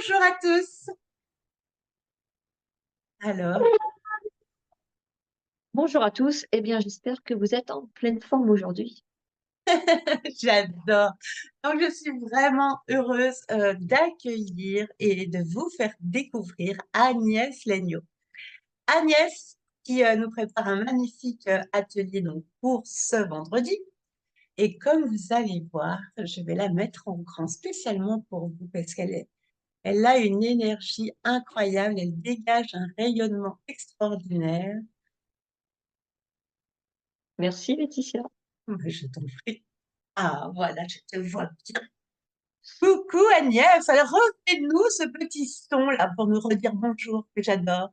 Bonjour à tous. Alors, Bonjour à tous, eh bien j'espère que vous êtes en pleine forme aujourd'hui. j'adore. Donc, je suis vraiment heureuse d'accueillir et de vous faire découvrir Agnès Legnaud. Agnès qui nous prépare un magnifique atelier donc, pour ce vendredi. Et comme vous allez voir, je vais la mettre en grand spécialement pour vous parce elle a une énergie incroyable, elle dégage un rayonnement extraordinaire. Merci Laetitia. Je t'en prie. Ah, voilà, je te vois bien. Coucou Agnès, alors refais-nous ce petit son là pour nous redire bonjour que j'adore.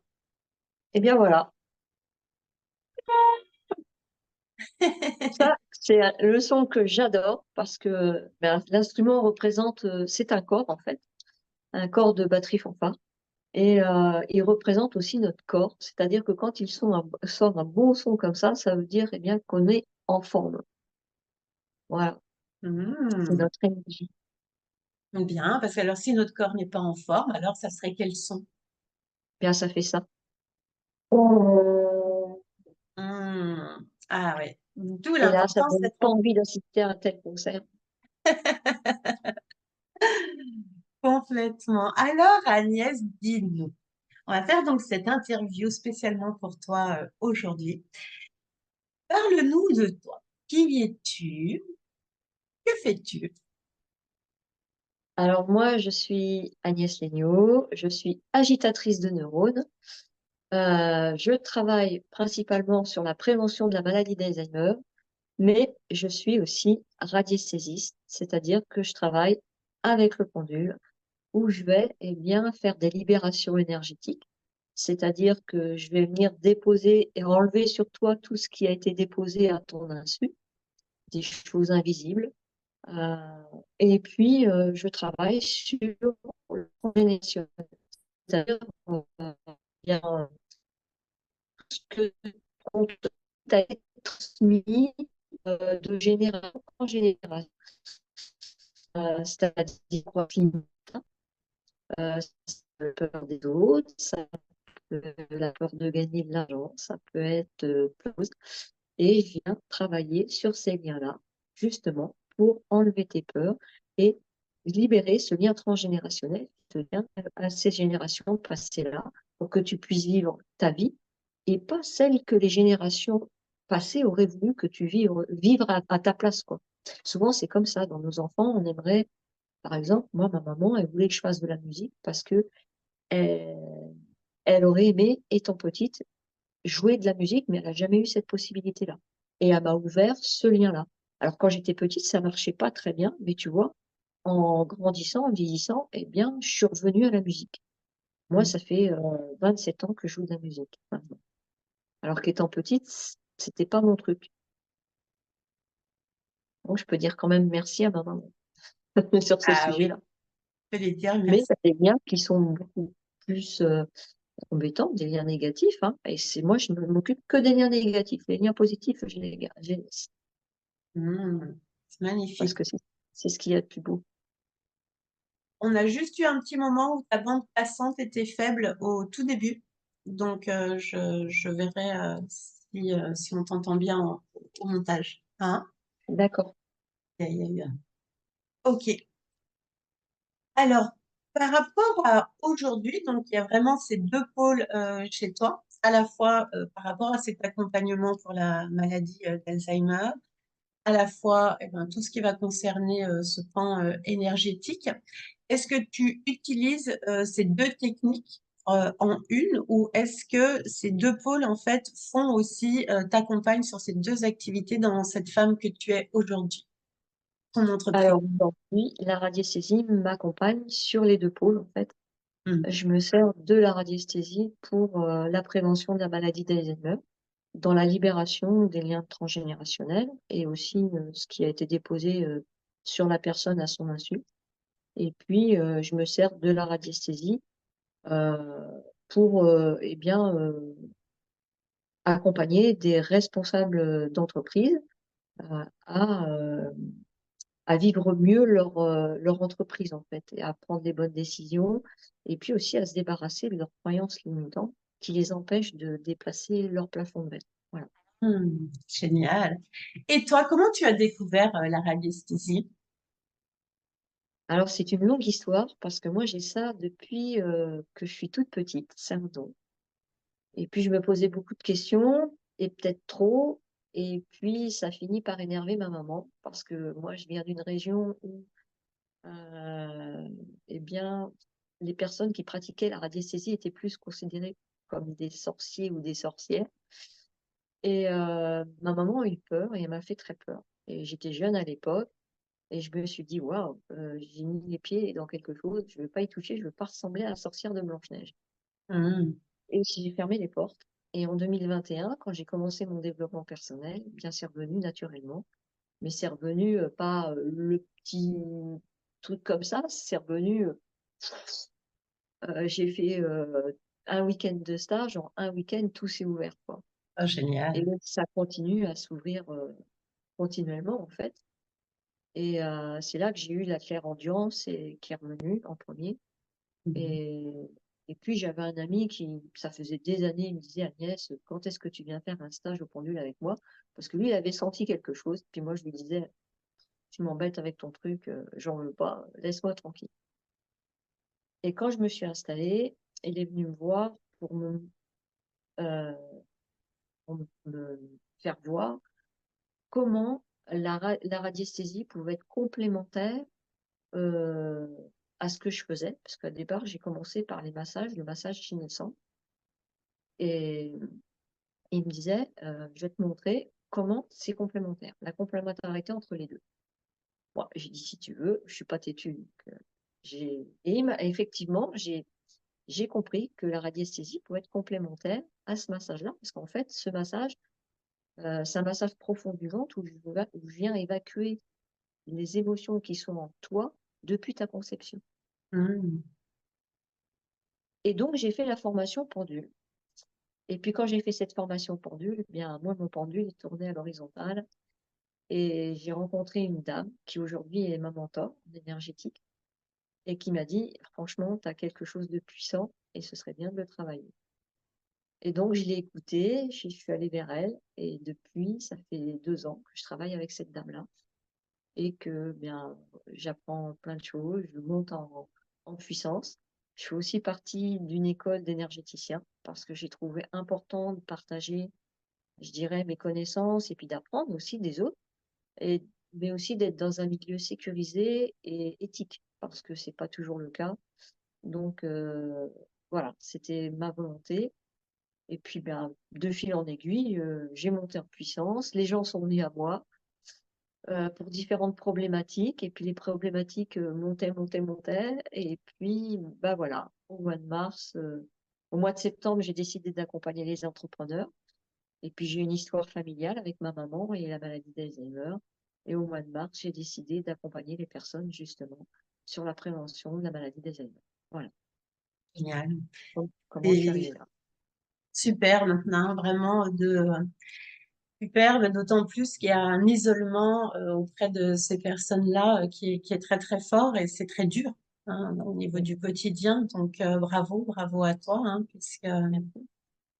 Eh bien voilà, ça c'est le son que j'adore parce que l'instrument représente, c'est un corps en fait, un corps de batterie fanfare et il représente aussi notre corps, c'est-à-dire que quand sort un bon son comme ça veut dire eh bien qu'on est en forme. Voilà, c'est Hmm, notre énergie. bien, parce que alors si notre corps n'est pas en forme, alors ça serait quel son? Eh bien ça fait ça. Hmm, ah ouais, d'où Et là, ça l'importance donne d'être pas en envie d'assister à un tel concert. complètement. Alors Agnès, dis-nous, on va faire donc cette interview spécialement pour toi aujourd'hui. Parle-nous de toi. Qui es-tu? Que fais-tu? Alors moi, je suis Agnès Legnaud, je suis agitatrice de neurones. Je travaille principalement sur la prévention de la maladie d'Alzheimer, mais je suis aussi radiesthésiste, c'est-à-dire que je travaille avec le pendule, où je vais eh bien, faire des libérations énergétiques, c'est-à-dire que je vais venir déposer et enlever sur toi tout ce qui a été déposé à ton insu, des choses invisibles. Euh, et puis, je travaille sur le transgénérationnel, c'est-à-dire bien, ce que on t'a transmis de génération en génération. C'est-à-dire quoi, la peur des autres, la peur de gagner de l'argent, ça peut être plein de choses. Et je viens travailler sur ces liens-là, justement, pour enlever tes peurs et libérer ce lien transgénérationnel, ce lien à ces générations passées-là, pour que tu puisses vivre ta vie et pas celle que les générations passées auraient voulu que tu vivre à ta place, quoi. Souvent, c'est comme ça. Dans nos enfants, on aimerait, par exemple, moi, ma maman, elle voulait que je fasse de la musique parce que elle, elle aurait aimé, étant petite, jouer de la musique, mais elle n'a jamais eu cette possibilité-là. Et elle m'a ouvert ce lien-là. Alors, quand j'étais petite, ça marchait pas très bien, mais tu vois, en grandissant, en vieillissant, eh bien, je suis revenue à la musique. Moi, Hmm. ça fait 27 ans que je joue de la musique maintenant. Alors qu'étant petite, c'était pas mon truc. Donc, je peux dire quand même merci à ma maman sur ce Ah oui, sujet-là. je vais les dire Mais il merci. y a des liens qui sont beaucoup plus embêtants, des liens négatifs, hein. Et c'est moi, je ne m'occupe que des liens négatifs. Les liens positifs, je les laisse. Hmm, c'est Parce magnifique. que c'est ce qu'il y a de plus beau. On a juste eu un petit moment où ta bande passante était faible au tout début. Donc, je verrai si on t'entend bien au montage. Hein? D'accord. Il y a eu OK. Alors, par rapport à aujourd'hui, donc il y a vraiment ces deux pôles chez toi, à la fois par rapport à cet accompagnement pour la maladie d'Alzheimer, à la fois eh ben, tout ce qui va concerner ce pan énergétique. Est-ce que tu utilises ces deux techniques en une ou est-ce que ces deux pôles en fait font aussi t'accompagnent sur ces deux activités dans cette femme que tu es aujourd'hui, ton entreprise? Alors, aujourd'hui, la radiesthésie m'accompagne sur les deux pôles, en fait. Hmm. Je me sers de la radiesthésie pour la prévention de la maladie d'Alzheimer, dans la libération des liens transgénérationnels et aussi ce qui a été déposé sur la personne à son insu. Et puis, je me sers de la radiesthésie euh, pour eh bien, accompagner des responsables d'entreprise à à vivre mieux leur entreprise, en fait, et à prendre les bonnes décisions, et puis aussi à se débarrasser de leurs croyances limitantes qui les empêchent de déplacer leur plafond de verre. Voilà. Génial. Et toi, comment tu as découvert la radiesthésie? Alors, c'est une longue histoire parce que moi, j'ai ça depuis que je suis toute petite, c'est un don. Et puis, je me posais beaucoup de questions, et peut-être trop. Et puis, ça finit par énerver ma maman parce que moi, je viens d'une région où, eh bien, les personnes qui pratiquaient la radiesthésie étaient plus considérées comme des sorciers ou des sorcières. Et ma maman a eu peur et elle m'a fait très peur. Et j'étais jeune à l'époque et je me suis dit: «Waouh, j'ai mis les pieds dans quelque chose, je ne veux pas y toucher, je veux pas ressembler à la sorcière de Blanche-Neige». Hmm. Et j'ai fermé les portes, et en 2021, quand j'ai commencé mon développement personnel, eh bien c'est revenu naturellement, mais c'est revenu, pas, le petit truc comme ça, c'est revenu, j'ai fait, 1 week-end de stage, en un week-end tout s'est ouvert, quoi. Oh, Et génial. donc ça continue à s'ouvrir, continuellement, en fait. Et c'est là que j'ai eu la clairaudience et qui est revenue en premier. Mhm. Et et puis j'avais un ami qui, ça faisait des années, il me disait: «Agnès, quand est-ce que tu viens faire un stage au pendule avec moi?» Parce que lui, il avait senti quelque chose, puis moi je lui disais: «Tu m'embêtes avec ton truc, j'en veux pas, laisse-moi tranquille». Et quand je me suis installée, il est venu me voir heu, pour me faire voir comment la radiesthésie pouvait être complémentaire, heu, à ce que je faisais. Parce qu'au départ, j'ai commencé par les massages, le massage Shinatsu. Et il me disait: «Je vais te montrer comment c'est complémentaire, la complémentarité entre les 2». Bon, j'ai dit: «Si tu veux, je suis pas têtue», donc j'ai et il m'a effectivement, j'ai compris que la radiesthésie pouvait être complémentaire à ce massage-là, parce qu'en fait, ce massage, c'est un massage profond du ventre où je viens évacuer les émotions qui sont en toi depuis ta conception. Hmm. Et donc j'ai fait la formation pendule, et puis quand j'ai fait cette formation pendule, eh bien moi, mon pendule est tourné à l'horizontale. Et j'ai rencontré une dame qui aujourd'hui est ma mentor en énergétique, et qui m'a dit: «Franchement, tu as quelque chose de puissant et ce serait bien de le travailler». Et donc je l'ai écoutée, je suis allée vers elle, et depuis, ça fait 2 ans que je travaille avec cette dame-là, et que, bien, j'apprends plein de choses, je monte en puissance. Je fais aussi partie d'une école d'énergéticiens parce que j'ai trouvé important de partager, je dirais, mes connaissances, et puis d'apprendre aussi des autres. Et mais aussi d'être dans un milieu sécurisé et éthique, parce que c'est pas toujours le cas. Donc voilà, c'était ma volonté, et puis, ben, de fil en aiguille, j'ai monté en puissance. Les gens sont venus à moi, pour différentes problématiques, et puis les problématiques, montaient, montaient, montaient, et puis, bah, voilà, au mois de septembre, j'ai décidé d'accompagner les entrepreneurs. Et puis j'ai une histoire familiale avec ma maman et la maladie d'Alzheimer. Et au mois de mars, j'ai décidé d'accompagner les personnes justement sur la prévention de la maladie d'Alzheimer. Voilà, Génial. comment je suis Et arrivée là. super maintenant, vraiment superbe, d'autant plus qu'il y a un isolement auprès de ces personnes-là qui est très très fort et c'est très dur hein, au niveau Mmh. du quotidien. Donc bravo, bravo à toi, hein, puisque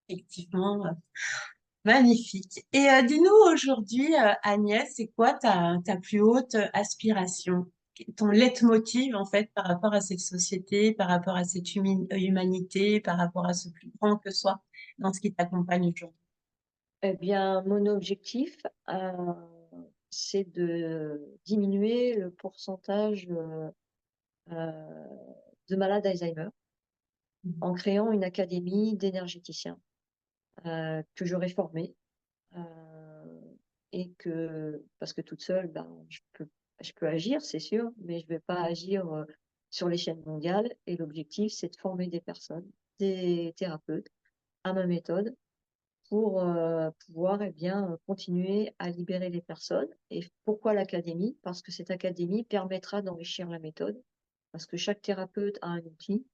effectivement, magnifique. Et dis-nous aujourd'hui, Agnès, c'est quoi ta plus haute aspiration? Ton leitmotiv en fait par rapport à cette société, par rapport à cette humanité, par rapport à ce plus grand que soi dans ce qui t'accompagne aujourd'hui? Eh bien, mon objectif, c'est de diminuer le pourcentage, de malades d'Alzheimer en créant une académie d'énergéticiens, que j'aurai formée. Heu et que parce que toute seule, ben, je peux agir, c'est sûr, mais je vais pas agir, sur l'échelle mondiale, et l'objectif, c'est de former des personnes, des thérapeutes à ma méthode pour, pouvoir, eh bien, continuer à libérer les personnes. Et pourquoi l'académie? Parce que cette académie permettra d'enrichir la méthode, parce que chaque thérapeute a un outil,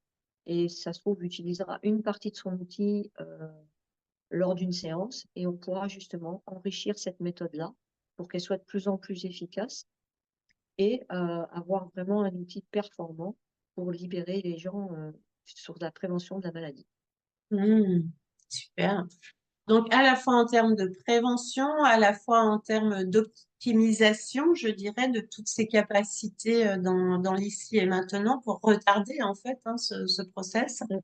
et ça se trouve utilisera une partie de son outil, lors d'une séance, et on pourra justement enrichir cette méthode-là pour qu'elle soit de plus en plus efficace, et avoir vraiment un outil performant pour libérer les gens sur la prévention de la maladie. Super. Donc, à la fois en termes de prévention, à la fois en termes d'optimisation, je dirais, de toutes ces capacités dans l'ici et maintenant pour retarder, en fait, hein, ce process Mm.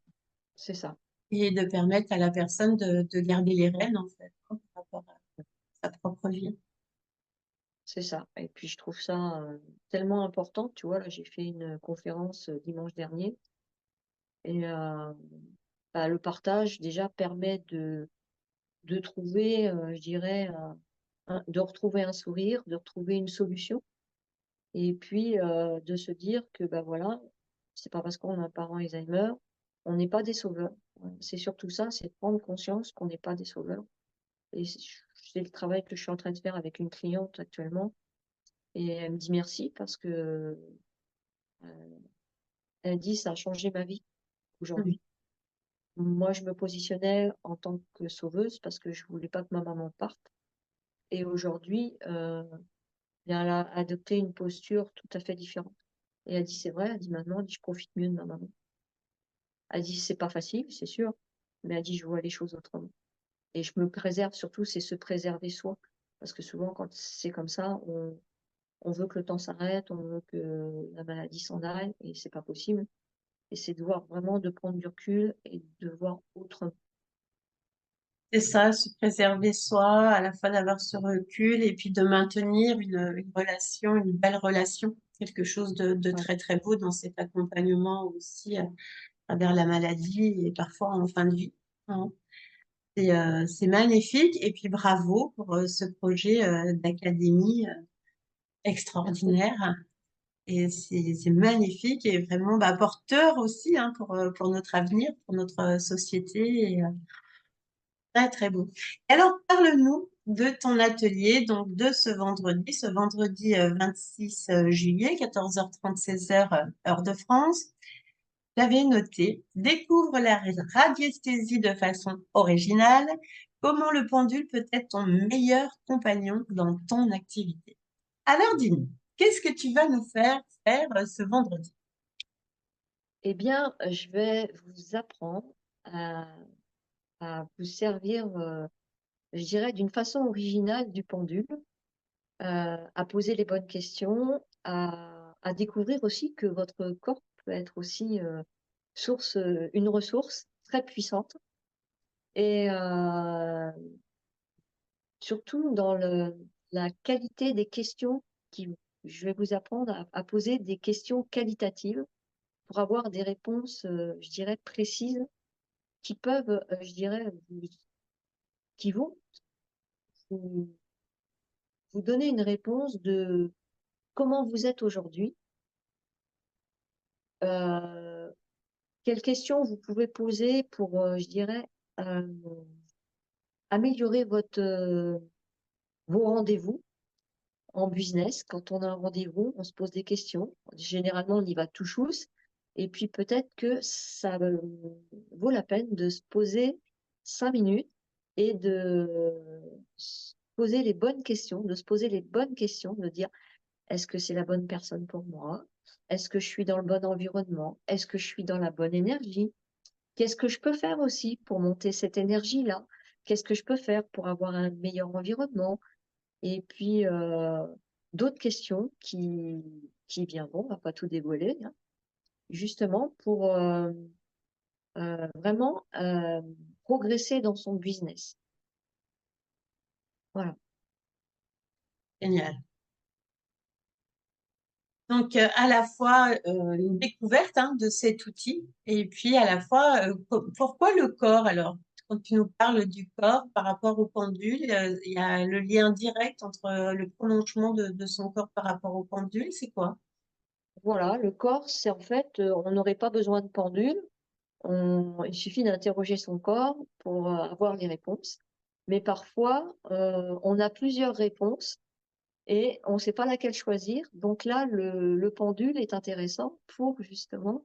C'est ça, et de permettre à la personne de garder les rênes, en fait, hein, par rapport à sa propre vie. c'est ça. Et puis je trouve ça tellement important. Tu vois, là, j'ai fait une conférence dimanche dernier et bah, le partage déjà permet de trouver, je dirais, de retrouver un sourire, de retrouver une solution et puis de se dire que bah voilà, c'est pas parce qu'on a un parent Alzheimer, on n'est pas des sauveurs. Ouais, c'est surtout ça, c'est de prendre conscience qu'on n'est pas des sauveurs. Et c'est le travail que je suis en train de faire avec une cliente actuellement. Et elle me dit merci parce que elle dit ça a changé ma vie Mhm. aujourd'hui. Moi, je me positionnais en tant que sauveuse parce que je voulais pas que ma maman parte. Et aujourd'hui, bien, elle a adopté une posture tout à fait différente. Et elle dit c'est vrai, elle dit maintenant, elle dit je profite mieux de ma maman. Elle dit c'est pas facile, c'est sûr, mais elle dit je vois les choses autrement. Et je me préserve surtout, c'est se préserver soi. Parce que souvent, quand c'est comme ça, on veut que le temps s'arrête, on veut que la maladie s'en aille, et c'est pas possible. Et c'est de voir vraiment de prendre du recul et de voir autrement. C'est ça, se préserver soi, à la fois d'avoir ce recul et puis de maintenir une relation, une belle relation, quelque chose de Ouais, très, très beau dans cet accompagnement aussi à travers la maladie et parfois en fin de vie, hein. C'est magnifique et puis bravo pour ce projet d'académie merci. extraordinaire. Et c'est magnifique et vraiment bah, porteur aussi hein, pour notre avenir, pour notre société. Et, très, très beau. Et alors, parle-nous de ton atelier, donc de ce vendredi 26 juillet, 14h30, 16h, heure de France. J'avais noté, découvre la radiesthésie de façon originale. Comment le pendule peut être ton meilleur compagnon dans ton activité? Alors, dis-nous, qu'est-ce que tu vas nous faire ce vendredi? Eh bien, je vais vous apprendre à, vous servir, je dirais, d'une façon originale du pendule, à poser les bonnes questions, à découvrir aussi que votre corps peut être aussi une ressource très puissante et surtout dans la qualité des questions qui je vais vous apprendre à poser des questions qualitatives pour avoir des réponses, je dirais précises qui peuvent, je dirais qui vont vous vous donner une réponse de comment vous êtes aujourd'hui, heu, quelles questions vous pouvez poser pour, je dirais, hem, améliorer vos rendez-vous en business. Quand on a un rendez-vous, on se pose des questions. Généralement, on y va tout chousse et puis peut-être que ça, vaut la peine de se poser 5 minutes et de se poser les bonnes questions, de se poser les bonnes questions, de dire: «Est-ce que c'est la bonne personne pour moi? Est-ce que je suis dans le bon environnement? Est-ce que je suis dans la bonne énergie? Qu'est-ce que je peux faire aussi pour monter cette énergie-là? Qu'est-ce que je peux faire pour avoir un meilleur environnement?» Et puis, d'autres questions qui viendront, on va pas tout dévoiler, hein, justement pour, vraiment, progresser dans son business. Voilà. Génial. Donc, à la fois une découverte hein, de cet outil et puis à la fois, pourquoi le corps alors? Quand tu nous parles du corps par rapport au pendule, il y a le lien direct entre le prolongement de son corps par rapport au pendule, c'est quoi? Voilà, le corps, c'est en fait, on n'aurait pas besoin de pendule, il suffit d'interroger son corps pour, avoir les réponses. Mais parfois, on a plusieurs réponses et on ne sait pas laquelle choisir. Donc là, le pendule est intéressant pour justement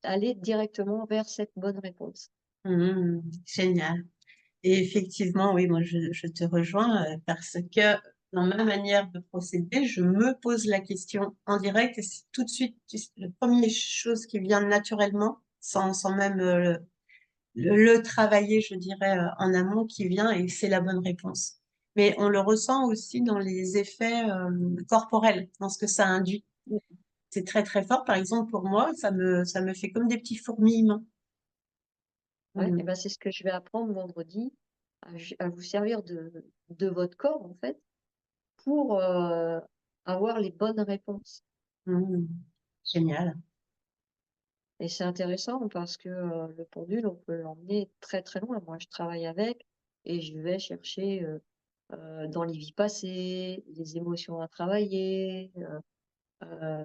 aller directement vers cette bonne réponse. Génial. Et effectivement, oui, moi je te rejoins parce que dans ma manière de procéder, je me pose la question en direct et c'est tout de suite la première chose qui vient naturellement, sans même le travailler, je dirais, en amont qui vient et c'est la bonne réponse. Mais on le ressent aussi dans les effets corporels, dans ce que ça induit. C'est très très fort. Par exemple, pour moi, ça me fait comme des petits fourmillements. Ouais, et Mm. ben, c'est ce que je vais apprendre vendredi, à vous servir de votre corps, en fait, pour avoir les bonnes réponses. Mm. Génial. Et c'est intéressant parce que le pendule, on peut l'emmener très très loin. Moi, je travaille avec et je vais chercher dans les vies passées, les émotions à travailler. Euh,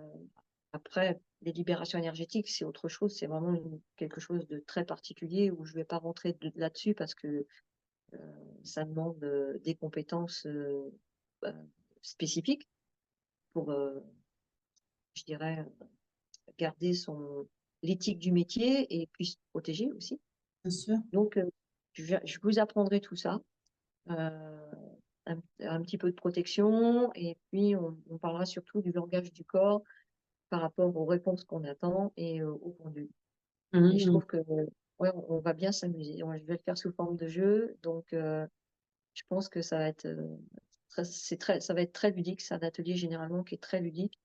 Après, les libérations énergétiques, c'est autre chose. C'est vraiment quelque chose de très particulier où je vais pas rentrer là-dessus parce que euh, ça demande des compétences euh, spécifiques pour, je dirais, garder l'éthique du métier et puis se protéger aussi. Bien sûr. Donc, je vous apprendrai tout ça, un petit peu de protection, et puis on parlera surtout du langage du corps par rapport aux réponses qu'on attend et au pendule. Et je Mm. trouve que ouais, on va bien s'amuser. Je vais le faire sous forme de jeu, donc je pense que ça va être ça va être très ludique. C'est un atelier généralement qui est très ludique,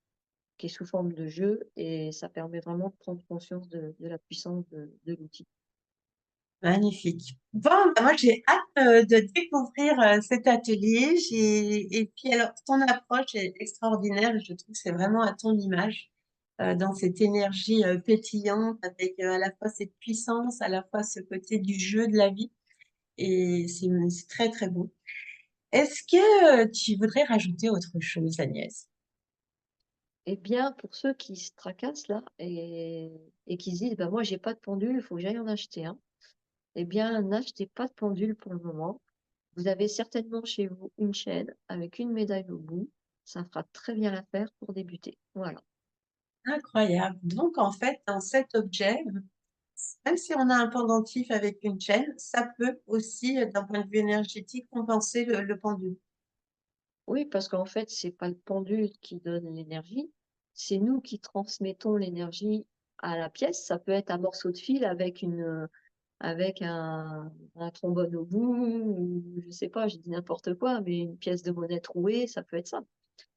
qui est sous forme de jeu, et ça permet vraiment de prendre conscience de la puissance de l'outil. Magnifique. Bon, bah, moi j'ai hâte de découvrir cet atelier. Et puis alors ton approche est extraordinaire. Je trouve que c'est vraiment à ton image dans cette énergie pétillante avec à la fois cette puissance, à la fois ce côté du jeu de la vie. Et c'est très très beau. Est-ce que tu voudrais rajouter autre chose, Agnès? Eh bien, pour ceux qui se tracassent là et qui se disent, bah, moi, j'ai pas de pendule, il faut que j'aille en acheter un. Eh bien, n'achetez pas de pendule pour le moment. Vous avez certainement chez vous une chaîne avec une médaille au bout. Ça fera très bien l'affaire pour débuter. Voilà. Incroyable. Donc en fait, dans cet objet, même si on a un pendentif avec une chaîne, ça peut aussi, d'un point de vue énergétique, compenser le pendule. Oui, parce qu'en fait, c'est pas le pendule qui donne l'énergie, c'est nous qui transmettons l'énergie à la pièce. Ça peut être un morceau de fil avec un trombone au bout, ou je sais pas, je dis n'importe quoi, mais une pièce de monnaie trouée, ça peut être ça.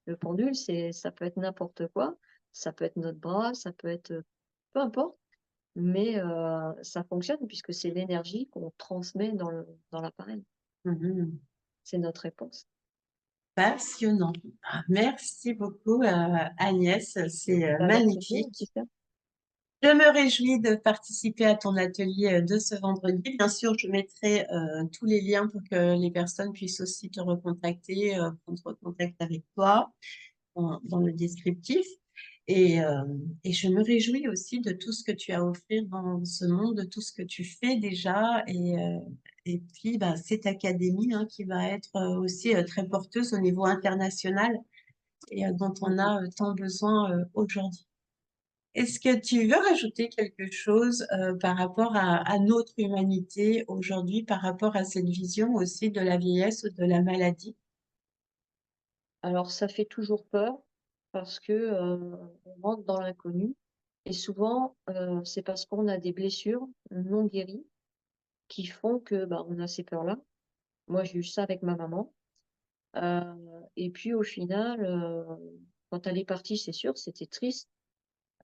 Le pendule, ça peut être n'importe quoi, ça peut être notre bras, ça peut être peu importe, mais ça fonctionne puisque c'est l'énergie qu'on transmet dans l'appareil. Mhm. C'est notre réponse. Passionnant. Ah, merci beaucoup, Agnès. C'est Bah, merci bien, magnifique. Jessica. Je me réjouis de participer à ton atelier de ce vendredi. Bien sûr, je mettrai tous les liens pour que les personnes puissent aussi te recontacter, prendre contact avec toi dans le descriptif. Et, euh, et je me réjouis aussi de tout ce que tu as à offrir dans ce monde, de tout ce que tu fais déjà. Et puis, bah, cette académie qui va être aussi très porteuse au niveau international et dont on Mhm. a tant besoin aujourd'hui. Est-ce que tu veux rajouter quelque chose par rapport à notre humanité aujourd'hui, par rapport à cette vision aussi de la vieillesse ou de la maladie? Alors, ça fait toujours peur parce que on rentre dans l'inconnu, et souvent, c'est parce qu'on a des blessures non guéries qui font que bah, on a ces peurs-là. Moi, j'ai eu ça avec ma maman. Et puis au final, quand elle est partie, c'est sûr, c'était triste.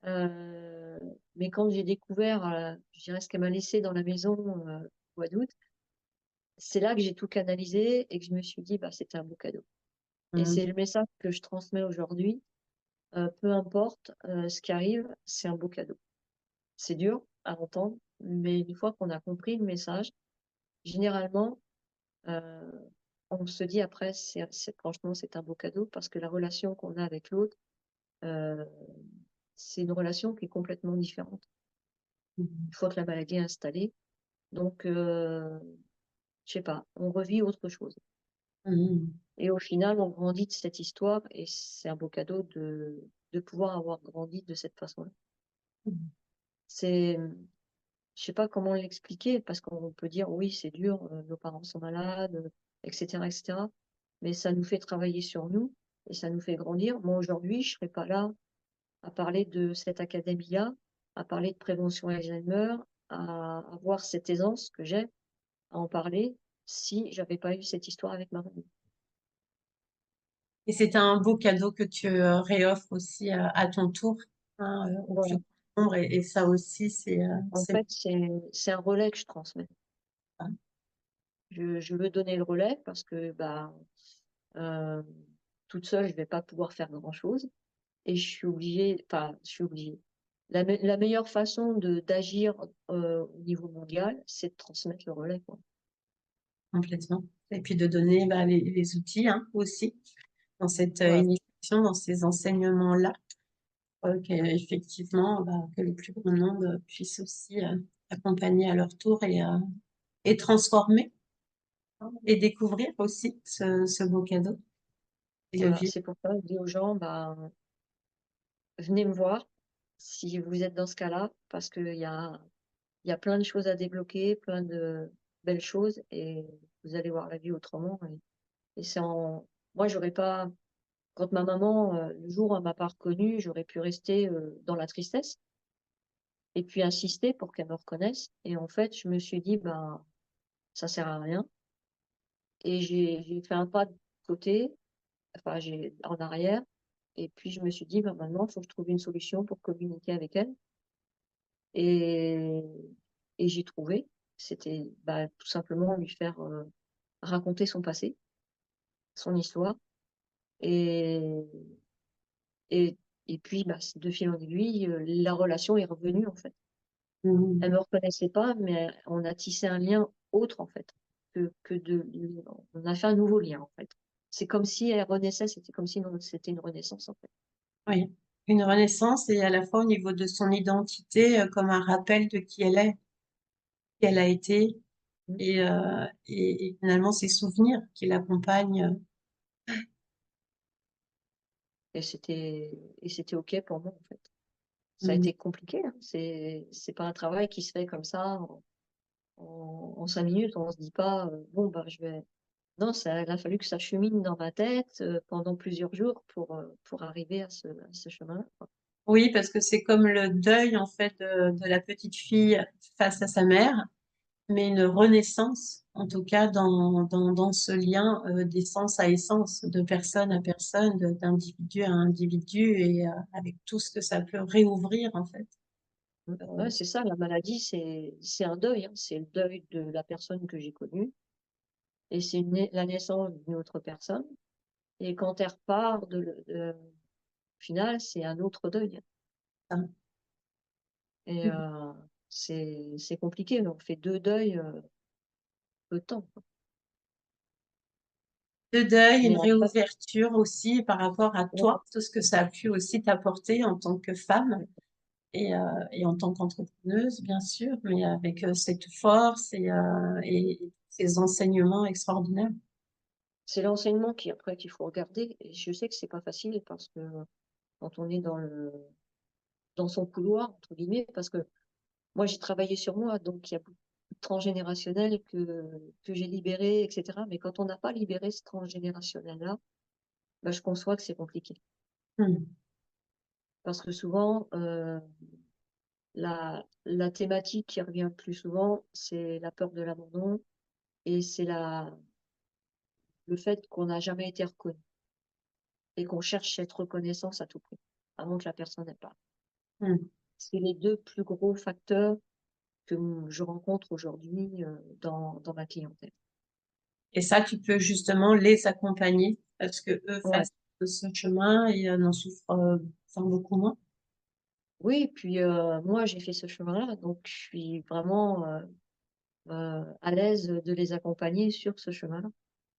Heu, mais quand j'ai découvert, je dirais, ce qu'elle m'a laissé dans la maison, au mois d'août, c'est là que j'ai tout canalisé et que je me suis dit: «Bah, c'était un beau cadeau», et c'est Mhm. le message que je transmets aujourd'hui. Peu importe, ce qui arrive, c'est un beau cadeau. C'est dur à entendre, mais une fois qu'on a compris le message, généralement, heu, on se dit après: «C'est franchement, c'est un beau cadeau», parce que la relation qu'on a avec l'autre, heu, c'est une relation qui est complètement différente, Mhm. une fois que la maladie est installée. Donc je sais pas, on revit autre chose, Mhm. et au final, on grandit de cette histoire, et c'est un beau cadeau de pouvoir avoir grandi de cette façon-là. Mhm. C'est, je sais pas comment l'expliquer parce qu'on peut dire: «Oui, c'est dur, nos parents sont malades, et cetera et cetera». mais ça nous fait travailler sur nous et ça nous fait grandir. Moi, aujourd'hui, je serais pas là à parler de cette académie-là, à parler de prévention Alzheimer, à avoir cette aisance que j'ai à en parler si j'avais pas eu cette histoire avec ma maman. Et c'est un beau cadeau que tu réoffres aussi à ton tour, hein, au plus Voilà. grand nombre. Et ça aussi, En fait, c'est un relais que je transmets. hein. Je veux donner le relais parce que, bah, heu, toute seule, je vais pas pouvoir faire grand-chose et je suis obligée. La meilleure façon d'agir, au niveau mondial, c'est de transmettre le relais, quoi. Complètement. Et puis de donner bah, les outils hein, aussi dans cette Voilà, initiation, dans ces enseignements-là, qu'effectivement, bah, que le plus grand nombre puisse aussi accompagner à leur tour et transformer hein, et découvrir aussi ce beau cadeau et le voilà. vivre. C'est pour ça que je dis aux gens, bah, venez me voir si vous êtes dans ce cas-là, parce qu'il y a plein de choses à débloquer, plein de belles choses et vous allez voir la vie autrement et c'est en moi, j'aurais pas quand ma maman, le jour où elle m'a pas reconnue, j'aurais pu rester, dans la tristesse et puis insister pour qu'elle me reconnaisse et en fait, je me suis dit: «Ben, ça sert à rien» et j'ai fait un pas de côté, enfin, j'ai en arrière et puis je me suis dit: «Ben, maintenant, il faut que je trouve une solution pour communiquer avec elle» et j'ai trouvé. C'était, bah, tout simplement lui faire, raconter son passé, son histoire et et puis, bah, de fil en aiguille, la relation est revenue, en fait. Elle Mhm. me reconnaissait pas, mais on a tissé un lien autre, en fait, que de on a fait un nouveau lien, en fait. C'est comme si elle renaissait, c'était comme si c'était une renaissance, en fait. Oui, une renaissance et à la fois au niveau de son identité, comme un rappel de qui elle est, qui elle a été Mmh et finalement ses souvenirs qui l'accompagnent. et c'était OK pour moi, en fait. Ça a Mhm. été compliqué, hein, c'est pas un travail qui se fait comme ça en 5 minutes. On se dit pas, «Bon, bah, je vais» non, ça il a fallu que ça chemine dans ma tête, pendant plusieurs jours pour arriver à ce chemin-là, quoi. Oui, parce que c'est comme le deuil en fait de la petite fille face à sa mère, mais une renaissance, en tout cas dans ce lien d'essence à essence, de personne à personne, d'individu à individu, et avec tout ce que ça peut réouvrir en fait. Mmh. Euh, Ouais, c'est ça, la maladie, c'est un deuil, hein. C'est le deuil de la personne que j'ai connue et c'est la naissance d'une autre personne et quand elle repart au final, c'est un autre deuil ça. et c'est compliqué, on fait 2 deuils, peu de temps, quoi. De deuil, une Mais après réouverture aussi par rapport à ouais, toi, tout ce que ça a pu aussi t'apporter en tant que femme mmh, et en tant qu'entrepreneuse, bien sûr, mais avec cette force et ces enseignements extraordinaires. c'est l'enseignement qui après qu'il faut regarder et je sais que c'est pas facile parce que quand on est dans son «couloir» entre guillemets, parce que moi, j'ai travaillé sur moi, donc il y a beaucoup de transgénérationnel que j'ai libéré et cetera. Mais quand on n'a pas libéré ce transgénérationnel-là, bah, je conçois que c'est compliqué. Hmm. Parce que souvent, la thématique qui revient le plus souvent, c'est la peur de l'abandon et c'est le fait qu'on n'a jamais été reconnu et qu'on cherche cette reconnaissance à tout prix, avant que la personne ait pas. Hmm. C'est les 2 plus gros facteurs que je rencontre aujourd'hui, dans ma clientèle. Et ça, tu peux justement les accompagner parce que eux Ouais. fassent ce chemin et n'en souffrent enfin, beaucoup moins. Oui, puis, moi j'ai fait ce chemin-là, donc je suis vraiment, à l'aise de les accompagner sur ce chemin-là.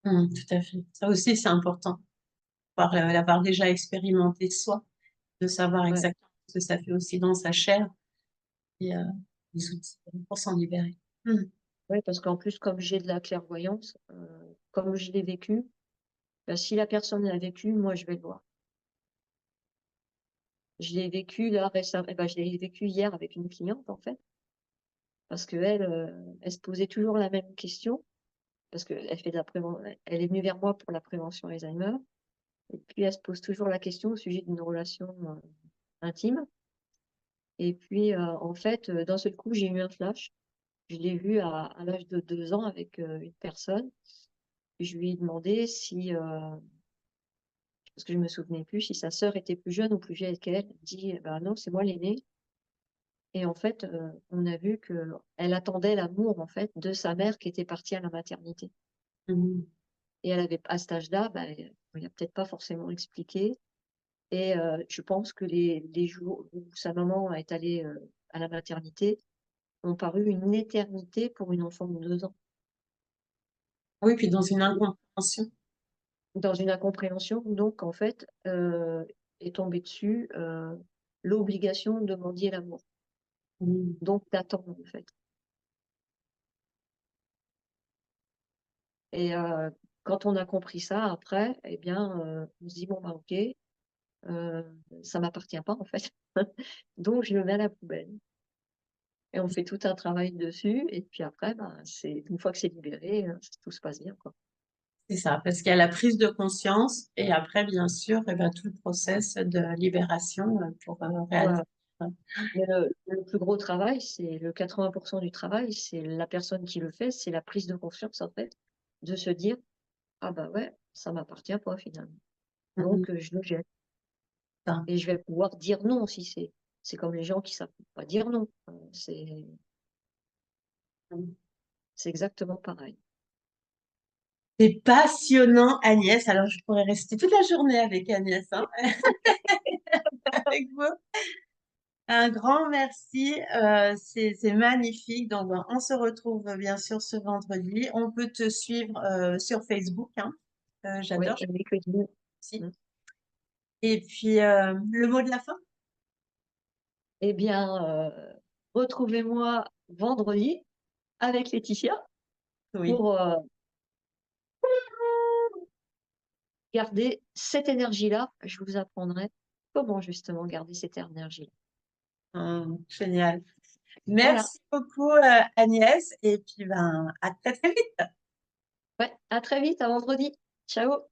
Hmm, tout à fait. Ça aussi, c'est important, l'avoir déjà expérimenté soi, de savoir Ouais, exactement ce que ça fait aussi dans sa chair et les outils pour s'en libérer. Hmm. ouais, parce qu'en plus comme j'ai de la clairvoyance, comme je l'ai vécu, bah, si la personne l'a vécu, moi je vais le voir. Je l'ai vécu là récemment, bah, je l'ai vécu hier avec une cliente en fait, parce qu'elle, elle se posait toujours la même question parce qu'elle fait de la prévention, elle est venue vers moi pour la prévention Alzheimer. Et puis, elle se pose toujours la question au sujet d'une relation intime. Et puis, en fait, d'un seul coup, j'ai eu un flash. Je l'ai vue à l'âge de 2 ans avec une personne. Je lui ai demandé si, parce que je me souvenais plus, si sa sœur était plus jeune ou plus vieille qu'elle. Elle dit: «Bah non, c'est moi l'aînée». Et en fait, on a vu qu'elle attendait l'amour, en fait, de sa mère qui était partie à la maternité. Mhm. Et elle avait, à cet âge-là, bah, on lui a peut-être pas forcément expliqué. Et je pense que les jours où sa maman est allée, à la maternité ont paru une éternité pour une enfant de 2 ans. Oui, puis dans une incompréhension. Dans une incompréhension, donc en fait, est tombée dessus, l'obligation de mendier l'amour, Mhm. donc d'attendre, en fait. Et quand on a compris ça après, eh bien, on se dit: «Bon, bah, OK, ça m'appartient pas, en fait, donc je le mets à la poubelle». Et on fait tout un travail dessus et puis après, ben, c'est une fois que c'est libéré, tout se passe bien, quoi. C'est ça, parce qu'il y a la prise de conscience et après, bien sûr, eh ben, tout le process de libération pour Ouais, réaliser. ouais. Mais le plus gros travail, c'est le 80 du travail, c'est la personne qui le fait, c'est la prise de conscience, en fait, de se dire: «Ah bah, ouais, ça m'appartient pas finalement, Mhm. donc je le jette Ça. et je vais pouvoir dire non aussi». C'est comme les gens qui savent pas dire non, c'est exactement pareil. C'est passionnant, Agnès. Alors, je pourrais rester toute la journée avec Agnès, hein, avec vous. Un grand merci. C'est magnifique. Donc, on se retrouve bien sûr ce vendredi. On peut te suivre sur Facebook, hein. Oui, J'adore et LinkedIn. aussi. Mmh. Et puis, le mot de la fin? Eh bien, retrouvez-moi vendredi avec Laetitia Oui. pour, garder cette énergie-là. Je vous apprendrai comment justement garder cette énergie-là. Génial. Voilà. Merci beaucoup, Agnès. Et puis, ben, à très, très vite. Ouais, à très vite, à vendredi. Ciao.